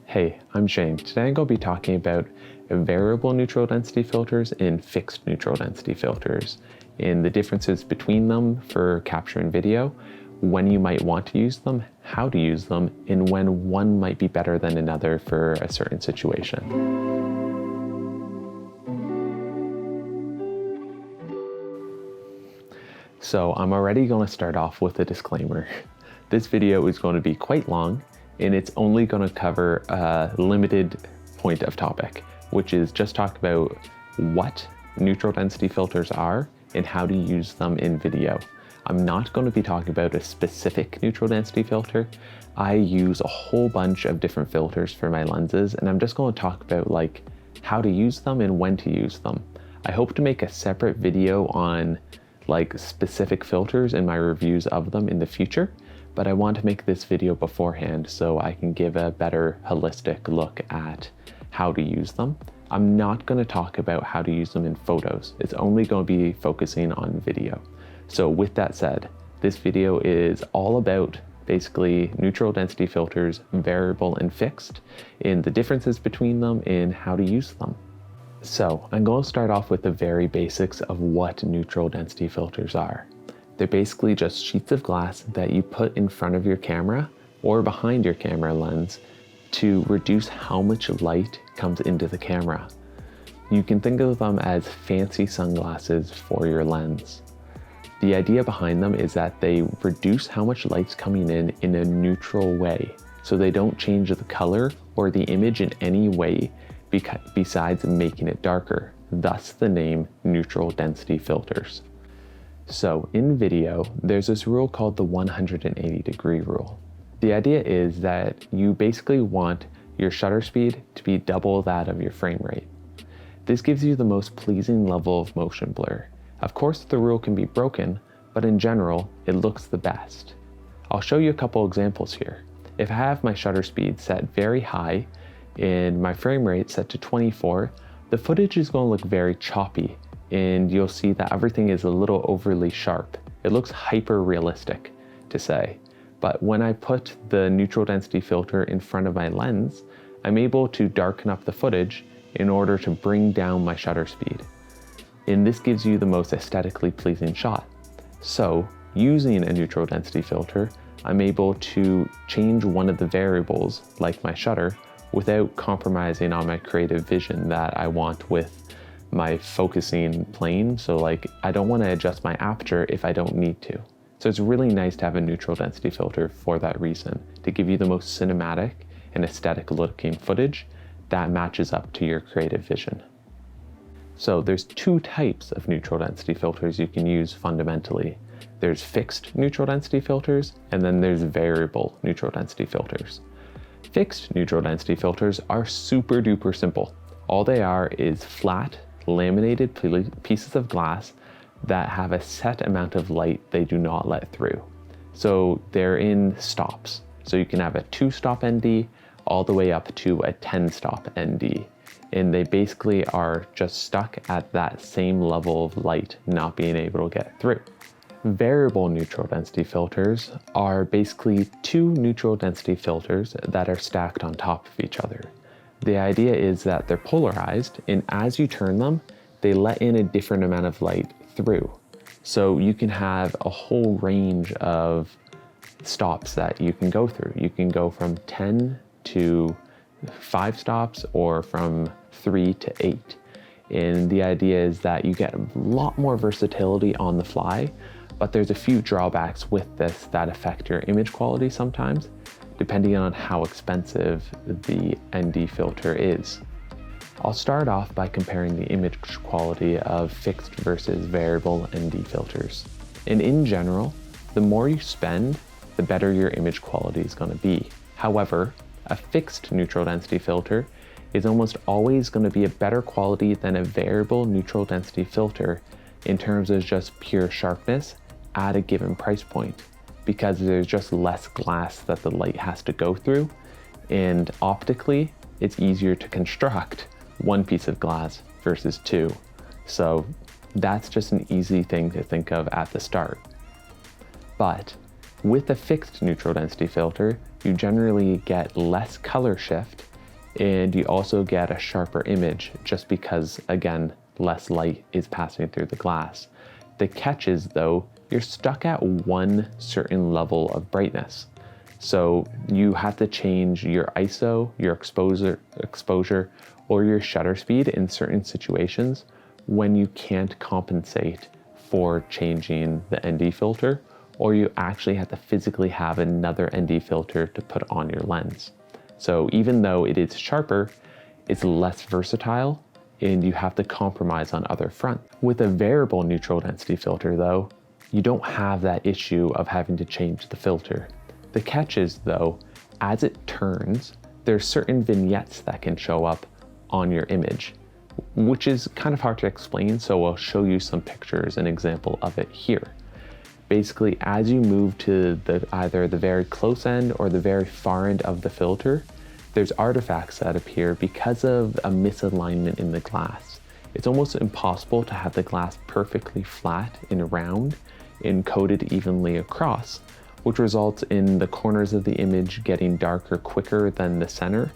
Hey, I'm Shane. Today I'm going to be talking about variable neutral density filters and fixed neutral density filters, and the differences between them for capturing video, when you might want to use them, how to use them, and when one might be better than another for a certain situation. So I'm already going to start off with a disclaimer. This video is going to be quite long, and it's only going to cover a limited point of topic, which is just talk about what neutral density filters are and how to use them in video. I'm not going to be talking about a specific neutral density filter. I use a whole bunch of different filters for my lenses, and I'm just going to talk about like how to use them and when to use them. I hope to make a separate video on like specific filters and my reviews of them in the future, but I want to make this video beforehand so I can give a better holistic look at how to use them. I'm not going to talk about how to use them in photos. It's only going to be focusing on video. So with that said, this video is all about basically neutral density filters, variable and fixed, and the differences between them and how to use them. So I'm going to start off with the very basics of what neutral density filters are. They're basically just sheets of glass that you put in front of your camera or behind your camera lens to reduce how much light comes into the camera. You can think of them as fancy sunglasses for your lens. The idea behind them is that they reduce how much light's coming in a neutral way, so they don't change the color or the image in any way besides making it darker, thus the name neutral density filters. So in video, there's this rule called the 180-degree rule. The idea is that you basically want your shutter speed to be double that of your frame rate. This gives you the most pleasing level of motion blur. Of course, the rule can be broken, but in general, it looks the best. I'll show you a couple examples here. If I have my shutter speed set very high and my frame rate set to 24, the footage is going to look very choppy, and you'll see that everything is a little overly sharp. It looks hyper realistic to say, but when I put the neutral density filter in front of my lens, I'm able to darken up the footage in order to bring down my shutter speed. And this gives you the most aesthetically pleasing shot. So using a neutral density filter, I'm able to change one of the variables, like my shutter, without compromising on my creative vision that I want with my focusing plane. So like, I don't want to adjust my aperture if I don't need to. So it's really nice to have a neutral density filter for that reason, to give you the most cinematic and aesthetic looking footage that matches up to your creative vision. So there's two types of neutral density filters you can use fundamentally. There's fixed neutral density filters, and then there's variable neutral density filters. Fixed neutral density filters are super duper simple. All they are is flat, laminated pieces of glass that have a set amount of light they do not let through. So they're in stops. So you can have a 2-stop ND all the way up to a 10-stop ND. And they basically are just stuck at that same level of light, not being able to get through. Variable neutral density filters are basically two neutral density filters that are stacked on top of each other. The idea is that they're polarized, and as you turn them, they let in a different amount of light through. So you can have a whole range of stops that you can go through. You can go from 10 to 5 stops or from 3 to 8. And the idea is that you get a lot more versatility on the fly, but there's a few drawbacks with this that affect your image quality sometimes, depending on how expensive the ND filter is. I'll start off by comparing the image quality of fixed versus variable ND filters. And in general, the more you spend, the better your image quality is going to be. However, a fixed neutral density filter is almost always going to be a better quality than a variable neutral density filter in terms of just pure sharpness at a given price point, because there's just less glass that the light has to go through, and optically it's easier to construct one piece of glass versus two. So that's just an easy thing to think of at the start. But with a fixed neutral density filter, you generally get less color shift And you also get a sharper image just because, again, less light is passing through the glass. The catch is, though, you're stuck at one certain level of brightness. So you have to change your ISO, your exposure, or your shutter speed in certain situations when you can't compensate for changing the ND filter, or you actually have to physically have another ND filter to put on your lens. So even though it is sharper, it's less versatile and you have to compromise on other fronts. With a variable neutral density filter though, you don't have that issue of having to change the filter. The catch is though, as it turns, there's certain vignettes that can show up on your image, which is kind of hard to explain, so I'll show you some pictures, an example of it here. Basically, as you move to either the very close end or the very far end of the filter, there's artifacts that appear because of a misalignment in the glass. It's almost impossible to have the glass perfectly flat and round and coated evenly across, which results in the corners of the image getting darker quicker than the center,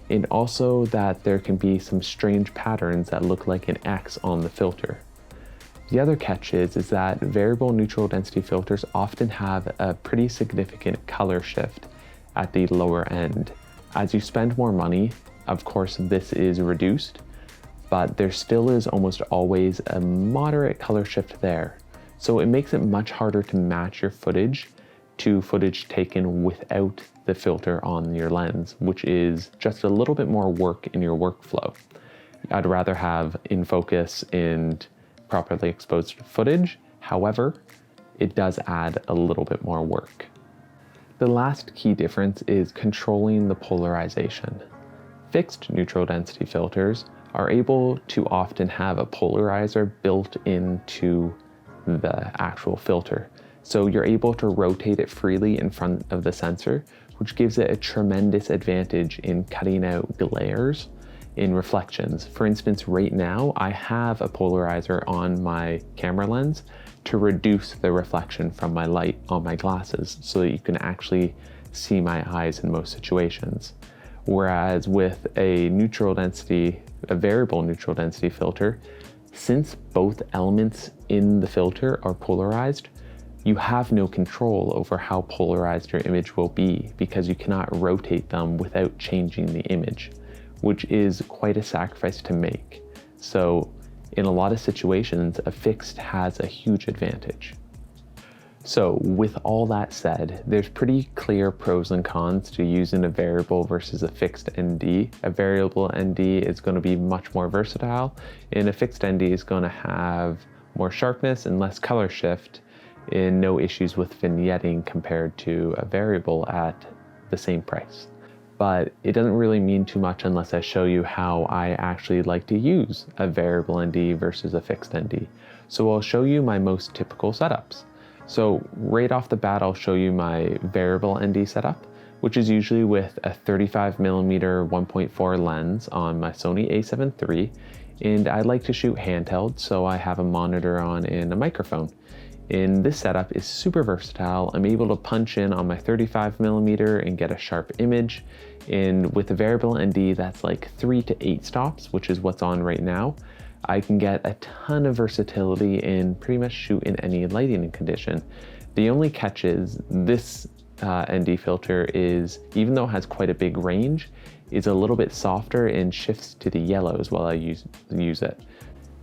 and also that there can be some strange patterns that look like an X on the filter. The other catch is that variable neutral density filters often have a pretty significant color shift at the lower end. As you spend more money, of course this is reduced, but there still is almost always a moderate color shift there. So it makes it much harder to match your footage to footage taken without the filter on your lens, which is just a little bit more work in your workflow. I'd rather have in focus and properly exposed footage. However, it does add a little bit more work. The last key difference is controlling the polarization. Fixed neutral density filters are able to often have a polarizer built into the actual filter. So you're able to rotate it freely in front of the sensor, which gives it a tremendous advantage in cutting out glares in reflections. For instance, right now I have a polarizer on my camera lens to reduce the reflection from my light on my glasses so that you can actually see my eyes in most situations. Whereas with a variable neutral density filter, since both elements in the filter are polarized, you have no control over how polarized your image will be because you cannot rotate them without changing the image, which is quite a sacrifice to make. So in a lot of situations, a fixed has a huge advantage. So with all that said, there's pretty clear pros and cons to using a variable versus a fixed ND. A variable ND is going to be much more versatile, and a fixed ND is going to have more sharpness and less color shift, and no issues with vignetting compared to a variable at the same price. But it doesn't really mean too much unless I show you how I actually like to use a variable ND versus a fixed ND. So I'll show you my most typical setups. So right off the bat, I'll show you my variable ND setup, which is usually with a 35mm 1.4 lens on my Sony a7 III, and I like to shoot handheld, so I have a monitor on and a microphone. And this setup is super versatile. I'm able to punch in on my 35mm and get a sharp image. And with a variable ND, that's like 3 to 8 stops, which is what's on right now. I can get a ton of versatility and pretty much shoot in any lighting condition. The only catch is this ND filter is, even though it has quite a big range, is a little bit softer and shifts to the yellows while I use it.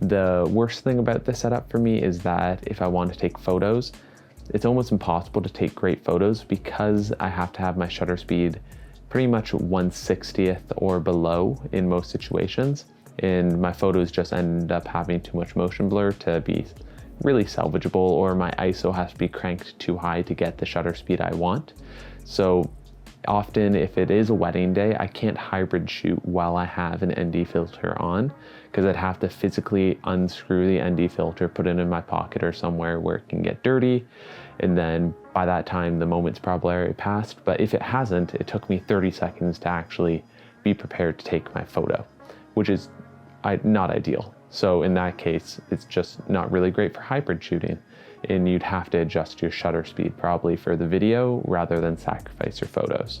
The worst thing about this setup for me is that if I want to take photos, it's almost impossible to take great photos because I have to have my shutter speed pretty much 1/60th or below in most situations. And my photos just end up having too much motion blur to be really salvageable, or my ISO has to be cranked too high to get the shutter speed I want. So often if it is a wedding day, I can't hybrid shoot while I have an ND filter on, because I'd have to physically unscrew the ND filter, put it in my pocket or somewhere where it can get dirty. And then by that time, the moment's probably already passed. But if it hasn't, it took me 30 seconds to actually be prepared to take my photo, which is not ideal. So in that case, it's just not really great for hybrid shooting. And you'd have to adjust your shutter speed probably for the video rather than sacrifice your photos.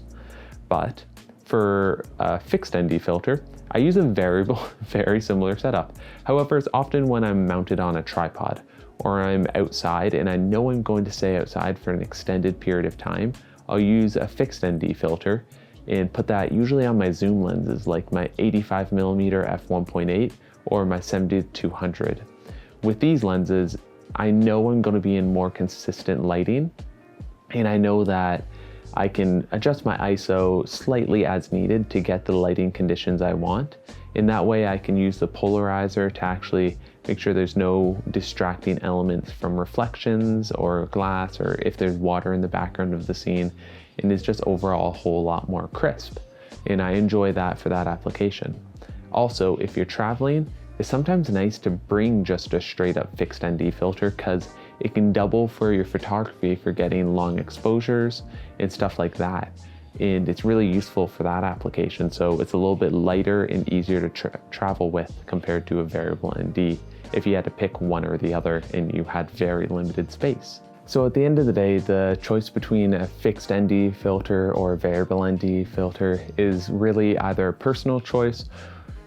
But For a fixed ND filter, I use a variable, very similar setup. However, it's often when I'm mounted on a tripod or I'm outside and I know I'm going to stay outside for an extended period of time, I'll use a fixed ND filter and put that usually on my zoom lenses, like my 85mm f1.8 or my 70-200. With these lenses, I know I'm going to be in more consistent lighting, and I know that I can adjust my ISO slightly as needed to get the lighting conditions I want. In that way, I can use the polarizer to actually make sure there's no distracting elements from reflections or glass, or if there's water in the background of the scene, and it's just overall a whole lot more crisp. And I enjoy that for that application. Also, if you're traveling, it's sometimes nice to bring just a straight up fixed ND filter because it can double for your photography for getting long exposures and stuff like that. And it's really useful for that application. So it's a little bit lighter and easier to travel with compared to a variable ND if you had to pick one or the other and you had very limited space. So at the end of the day, the choice between a fixed ND filter or a variable ND filter is really either a personal choice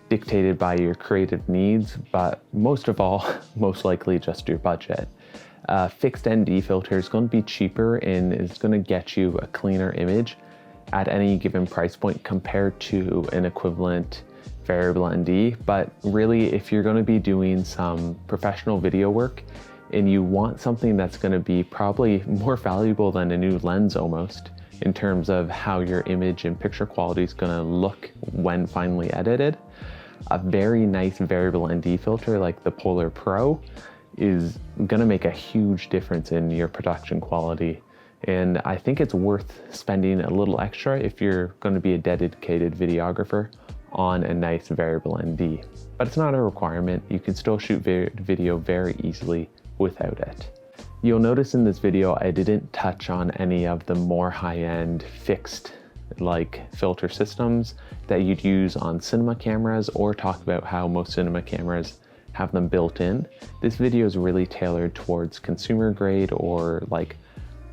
dictated by your creative needs, but most of all, most likely just your budget. Fixed ND filter is going to be cheaper and is going to get you a cleaner image at any given price point compared to an equivalent variable ND. But really, if you're going to be doing some professional video work and you want something that's going to be probably more valuable than a new lens almost in terms of how your image and picture quality is going to look when finally edited, a very nice variable ND filter like the PolarPro is going to make a huge difference in your production quality. And I think it's worth spending a little extra if you're going to be a dedicated videographer on a nice variable ND. But it's not a requirement. You can still shoot video very easily without it. You'll notice in this video I didn't touch on any of the more high-end fixed like filter systems that you'd use on cinema cameras, or talk about how most cinema cameras have them built in. This video is really tailored towards consumer grade or like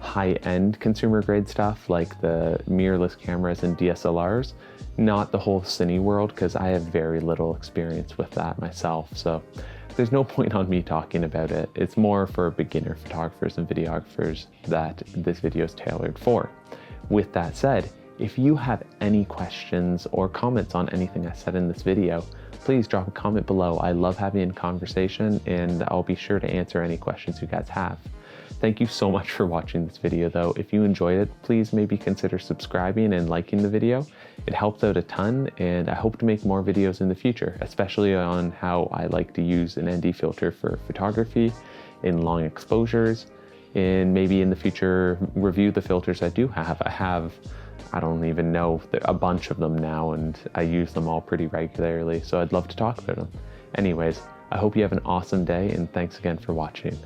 high-end consumer grade stuff like the mirrorless cameras and DSLRs, not the whole cine world, because I have very little experience with that myself. So there's no point on me talking about it. It's more for beginner photographers and videographers that this video is tailored for. With that said, if you have any questions or comments on anything I said in this video, please drop a comment below. I love having a conversation and I'll be sure to answer any questions you guys have. Thank you so much for watching this video though. If you enjoyed it, please maybe consider subscribing and liking the video. It helps out a ton, and I hope to make more videos in the future, especially on how I like to use an ND filter for photography in long exposures, and maybe in the future review the filters I do have. I don't even know, a bunch of them now, and I use them all pretty regularly, so I'd love to talk about them. Anyways, I hope you have an awesome day, and thanks again for watching.